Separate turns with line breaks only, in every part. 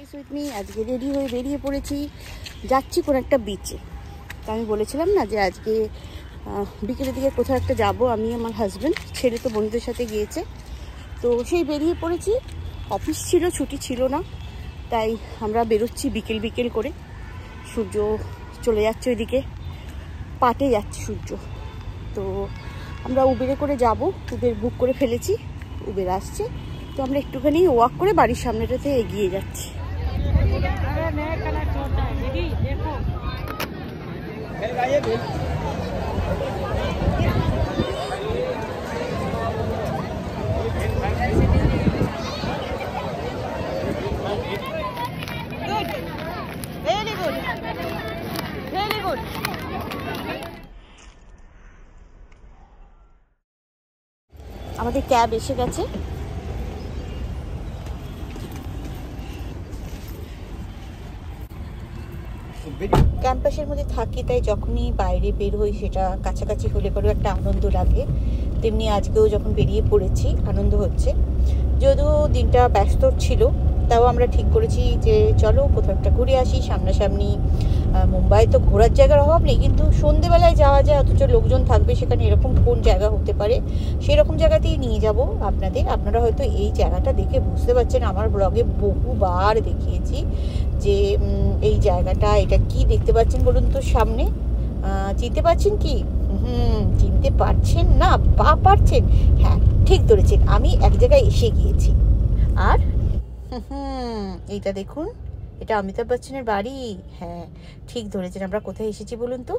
Dress with me. আজকে ready হয়ে বেরিয়ে পড়েছি, যাচ্ছি কোনো একটা বিচে। তো আমি বলেছিলাম না যে আজকে বিকেলের দিকে কোথাও একটা যাব, আমি আমার হাজব্যান্ড। ছেলে তো বন্ধুদের সাথে গিয়েছে, তো সেই বেরিয়ে পড়েছি। অফিস ছিল, ছুটি ছিল না, তাই আমরা বেরোচ্ছি বিকেল বিকেল করে। সূর্য চলে যাচ্ছে ওইদিকে, পাটে যাচ্ছে সূর্য। তো আমরা উবেরে করে যাব, উবের বুক করে ফেলেছি, উবের আসছে। তো আমরা একটুখানি ওয়াক করে বাড়ির সামনেটাতে এগিয়ে যাচ্ছি। আমাদের ক্যাব এসে গেছে। ক্যাম্পাসের মধ্যে থাকি, তাই যখনই বাইরে বের হই সেটা কাছাকাছি হলে পরেও একটা আনন্দ লাগে। তেমনি আজকেও যখন বেরিয়ে পড়েছি আনন্দ হচ্ছে। যদিও দিনটা ব্যস্ত ছিল, তাও আমরা ঠিক করেছি যে চলো কোথাও একটা ঘুরে আসি সামনাসামনি। মুম্বাই তো ঘোরার জায়গার অভাব নেই, কিন্তু সন্ধেবেলায় যাওয়া যায়, অথচ লোকজন থাকবে সেখানে, এরকম কোন জায়গা হতে পারে সেরকম জায়গাতেই নিয়ে যাব আপনাদের। আপনারা হয়তো এই জায়গাটা দেখে বুঝতে পারছেন, আমার ব্লগে বহুবার দেখিয়েছি যে এই জায়গাটা। এটা কি দেখতে পাচ্ছেন বলুন তো সামনে? চিনতে পারছেন কি? চিনতে পারছেন না বা পারছেন? হ্যাঁ, ঠিক ধরেছেন, আমি এক জায়গায় এসে গিয়েছি। আর এইটা দেখুন, এটা অমিতাভ বচ্চনের বাড়ি। হ্যাঁ, ঠিক ধরেছেন। আমরা কোথায় এসেছি বলুন তো?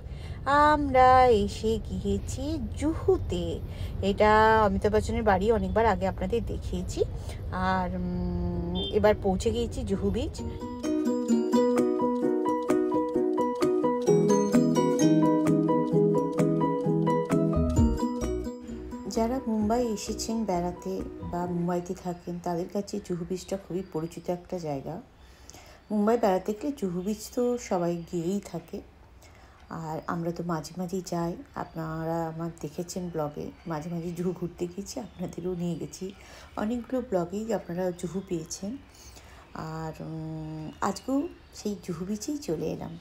আমরা এসে গিয়েছি জুহুতে। এটা অমিতাভ বচ্চনের বাড়ি, অনেকবার আগে আপনাদের দেখিয়েছি। আর এবার পৌঁছে গিয়েছি জুহু বিচ। যারা মুম্বাই এসেছেন বেড়াতে বা মুম্বাইতে থাকেন, তাদের কাছে জুহু বিচটা খুবই পরিচিত একটা জায়গা। মুম্বাই বেড়াতে গেলে জুহু বিচ তো সবাই গিয়েই থাকে, আর আমরা তো মাঝে মাঝেই যাই। আপনারা আমার দেখেছেন ব্লগে, মাঝে মাঝে জুহু ঘুরতে গিয়েছি, আপনাদেরও নিয়ে গেছি। অনেকগুলো ব্লগেই আপনারা জুহু পেয়েছেন। আর আজকেও সেই জুহু বিচেই চলে এলাম।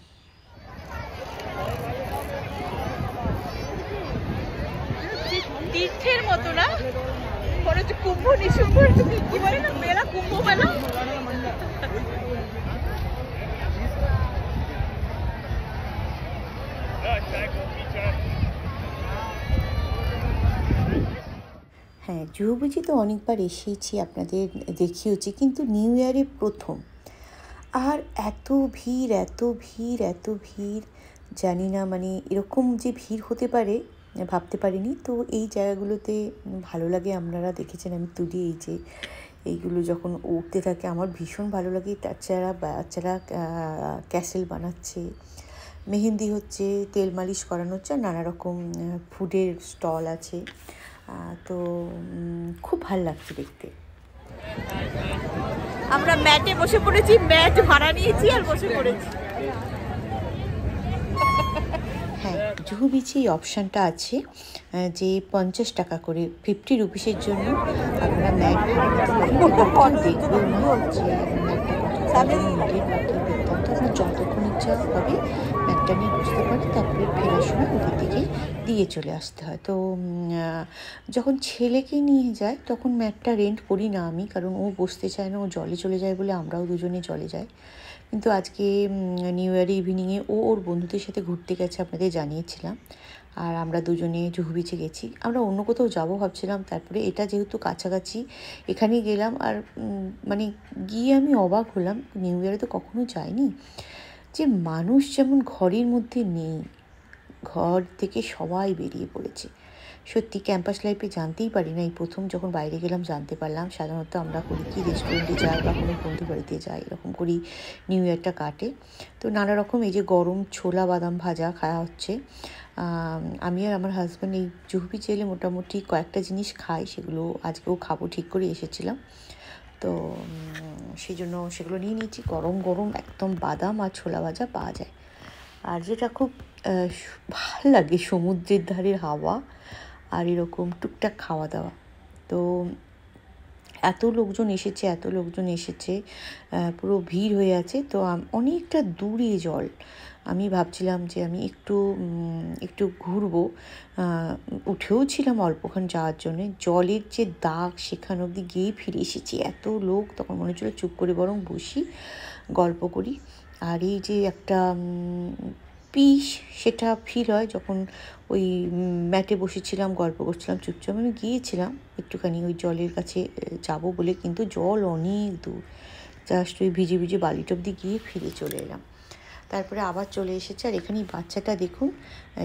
তীর্থের মতো না, মনে হচ্ছে কুম্ভ নিশুম্ভর, কি বলে না, মেলা, কুম্ভ মেলা। হ্যাঁ, জুহু বিচে তো অনেকবার এসেছি, আপনাদের দেখিয়েছি, কিন্তু নিউ ইয়ারে প্রথম। আর এত ভিড়, এত ভিড়, এত ভিড়, জানি না মানে এরকম যে ভিড় হতে পারে ভাবতে পারিনি। তো এই জায়গাগুলোতে ভালো লাগে, আপনারা দেখেছেন আমি তুলি এই যে এইগুলো যখন উঠতে থাকে আমার ভীষণ ভালো লাগে। বাচ্চারা ক্যাসেল বানাচ্ছে, মেহেন্দি হচ্ছে, তেল মালিশ করানো হচ্ছে, আর নানা রকম ফুডের স্টল আছে। তো খুব ভালো লাগছে দেখতে। আমরা ম্যাটে বসে পড়েছি, ম্যাট ভাড়া নিয়েছি আর বসে পড়েছি। হ্যাঁ, জুহু বিচে এই অপশানটা আছে যে 50 টাকা করে, 50 রুপিসের জন্য আপনারা ম্যাট ভাড়া নিতে পারেন। দেখবেন না যে ম্যাটটা আপনার যতক্ষণ ইচ্ছা হবে ম্যাটটা নিয়ে বসতে পারেন, তারপরে ফেরার সময় ওদের দিকে দিয়ে চলে আসতে হয়। তো যখন ছেলেকে নিয়ে যায় তখন ম্যাটটা রেন্ট করি না আমি, কারণ ও বসতে চায় না, ও জলে চলে যায় বলে আমরাও দুজনে জলে যাই। কিন্তু আজকে নিউ ইয়ার ইভিনিংয়ে ও ওর বন্ধুদের সাথে ঘুরতে গেছে, আপনাদের জানিয়েছিলাম। আর আমরা দুজনে জুহু বিচে গেছি। আমরা অন্য কোথাও যাবো ভাবছিলাম, তারপরে এটা যেহেতু কাছাকাছি এখানেই গেলাম। আর মানে গিয়ে আমি অবাক হলাম, নিউ ইয়ারে তো কখনো যাইনি, যে মানুষ যেমন ঘরের মধ্যে নেই, ঘর থেকে সবাই বেরিয়ে পড়েছে। সত্যি ক্যাম্পাস লাইফে জানতেই পারি না, এই প্রথম যখন বাইরে গেলাম জানতে পারলাম। সাধারণত আমরা করি কি, রেস্টুরেন্টে যাই বা কোনো বন্ধু বাড়িতে যাই, এরকম করি নিউ ইয়ারটা কাটে। তো নানা রকম এই যে গরম ছোলা বাদাম ভাজা খাওয়া হচ্ছে। আমি আর আমার হাজব্যান্ড এই জুহু বিচে এলে মোটামুটি কয়েকটা জিনিস খাই, সেগুলো আজকেও খাবো ঠিক করে এসেছিলাম। তো সেই জন্য সেগুলো নিয়ে নিয়েছি। গরম গরম একদম বাদাম আর ছোলা ভাজা পাওয়া যায়। আর যেটা খুব ভাল লাগে সমুদ্রের ধারের হাওয়া আর এরকম টুকটাক খাওয়া দাওয়া। তো এত লোকজন এসেছে, এত লোকজন এসেছে, পুরো ভিড় হয়ে আছে। তো অনেকটা দূরে জল। আমি ভাবছিলাম যে আমি একটু ঘুরবো, উঠেও ছিলাম অল্পক্ষণ যাওয়ার জন্যে। জলের যে দাগ সেখানে অবধি গিয়েই ফিরে এসেছি। এত লোক, তখন মনে হচ্ছিলো চুপ করে বরং বসি, গল্প করি। আর এই যে একটা পিস, সেটা ফিল হয় যখন ওই ম্যাটে বসেছিলাম, গল্প করছিলাম চুপচাপ। আমি গিয়েছিলাম একটুখানি ওই জলের কাছে যাব বলে, কিন্তু জল অনেক দূর, জাস্ট ওই ভিজে ভিজে বালিটা অবধি গিয়ে ফিরে চলে এলাম। তারপরে আবার চলে এসেছে। আর এখানে বাচ্চাটা দেখুন,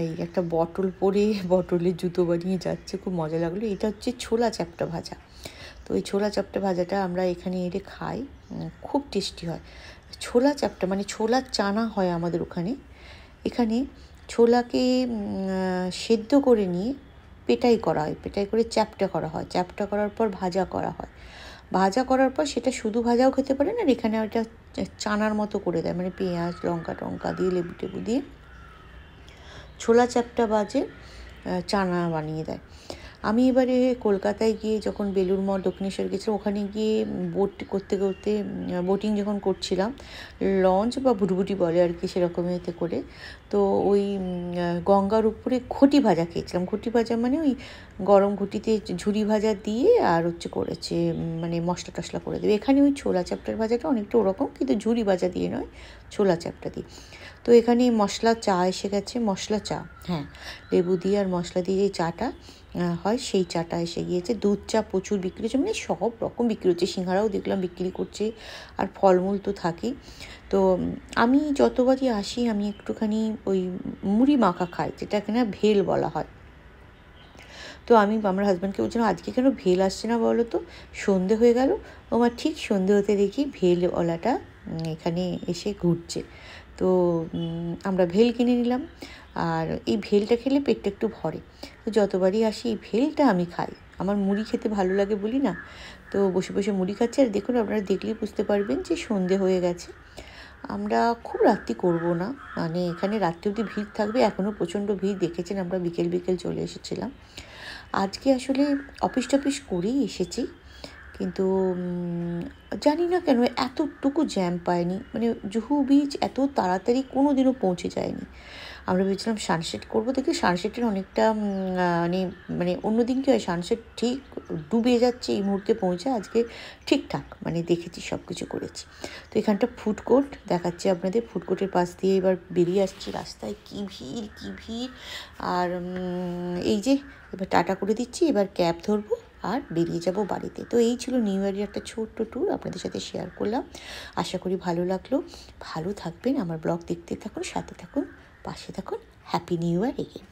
এই একটা বটল পরে বটলের জুতো বানিয়ে যাচ্ছে, খুব মজা লাগলো। এটা হচ্ছে ছোলা চ্যাপ্টা ভাজা। তো এই ছোলা চ্যাপ্টা ভাজাটা আমরা এখানে এলে খাই, খুব টেস্টি হয়। ছোলা চ্যাপ্টা মানে ছোলার চানা হয় আমাদের ওখানে। এখানে ছোলাকে সেদ্ধ করে নিয়ে পেটাই করা হয়, পেটাই করে চ্যাপ্টা করা হয়, চ্যাপ্টা করার পর ভাজা করা হয়। ভাজা করার পর সেটা শুধু ভাজাও খেতে পারেন, আর এখানে ওটা চানার মতো করে দেয়, মানে পেঁয়াজ লঙ্কা টঙ্কা দিয়ে লেবু টেবু দিয়ে ছোলা চ্যাপ্টা বাজে চানা বানিয়ে দেয়। আমি এবারে কলকাতায় গিয়ে যখন বেলুড় মঠ, দক্ষিণেশ্বর গেছিলাম, ওখানে গিয়ে বোট করতে করতে, বোটিং যখন করছিলাম, লঞ্চ বা ভুটভুটি বলে আর কি, সেরকম এতে করে, তো ওই গঙ্গার উপরে ঘটি ভাজা খেয়েছিলাম। ঘটি ভাজা মানে ওই গরম ঘটিতে ঝুরি ভাজা দিয়ে আর হচ্ছে করেছে, মানে মশলা টশলা করে দেবে। এখানে ওই ছোলা চ্যাপ্টার ভাজাটা অনেকটা ওরকম, কিন্তু ঝুরি ভাজা দিয়ে নয়, ছোলা চ্যাপ্টা দিয়ে। তো এখানে মশলা চা এসে গেছে, মশলা চা, হ্যাঁ, লেবু দিয়ে আর মশলা দিয়ে যে চাটা হয় সেই চাটা এসে গিয়েছে। দুধ চা প্রচুর বিক্রি হচ্ছে, মানে সব রকম বিক্রি হচ্ছে। সিঙ্গারাও দেখলাম বিক্রি করছে, আর ফলমূল তো থাকেই। তো আমি যতবারই আসি আমি একটুখানি ওই মুড়ি মাখা খাই, যেটা কিনা ভেল বলা হয়। তো আমার হাজব্যান্ডকে বলছিলাম, আজকে কেন ভেল আসছে না বলো তো, সন্ধে হয়ে গেল। আমার ঠিক সন্ধে হতে দেখি ভেলওয়ালাটা এখানে এসে ঘুরছে। তো আমরা ভেল কিনে নিলাম, আর এই ভেলটা খেলে পেটটা একটু ভরে। তো যতবারই আসি এই ভেলটা আমি খাই। আমার মুড়ি খেতে ভালো লাগে বলি না, তো বসে বসে মুড়ি খাচ্ছি। আর দেখুন, আপনারা দেখলেই বুঝতে পারবেন যে সন্ধে হয়ে গেছে। আমরা খুব রাত্রি করব না, মানে এখানে রাত্রি অবধি ভিড় থাকবে, এখনও প্রচণ্ড ভিড় দেখেছেন। আমরা বিকেল বিকেল চলে এসেছিলাম। আজকে আসলে অফিস টফিস করেই এসেছি, কিন্তু জানি না কেন এতটুকু জ্যাম পায়নি, মানে জুহু বিচ এত তাড়াতাড়ি কোনো দিনও পৌঁছে যায়নি। আমরা ভেবেছিলাম সানসেট করবো, দেখি সানসেটের অনেকটা মানে অন্য দিন কী হয়, সানসেট ঠিক ডুবে যাচ্ছে এই মুহূর্তে পৌঁছে, আজকে ঠিকঠাক মানে দেখেছি, সব কিছু করেছি। তো এখানটা ফুড কোর্ট দেখাচ্ছি আপনাদের। ফুড কোর্টের পাশ দিয়ে এবার বেরিয়ে আসছি, রাস্তায় কী ভিড় কী ভিড়। আর এই যে এবার টাটা করে দিচ্ছি, এবার ক্যাব ধরবো আর বেরিয়ে যাব বাড়িতে। তো এই ছিল নিউ ইয়ারের একটা ছোট্ট ট্যুর, আপনাদের সাথে শেয়ার করলাম। আশা করি ভালো লাগলো। ভালো থাকবেন, আমার ব্লগ দেখতে থাকুন, সাথে থাকুন, পাশে থাকুন। Happy new year again.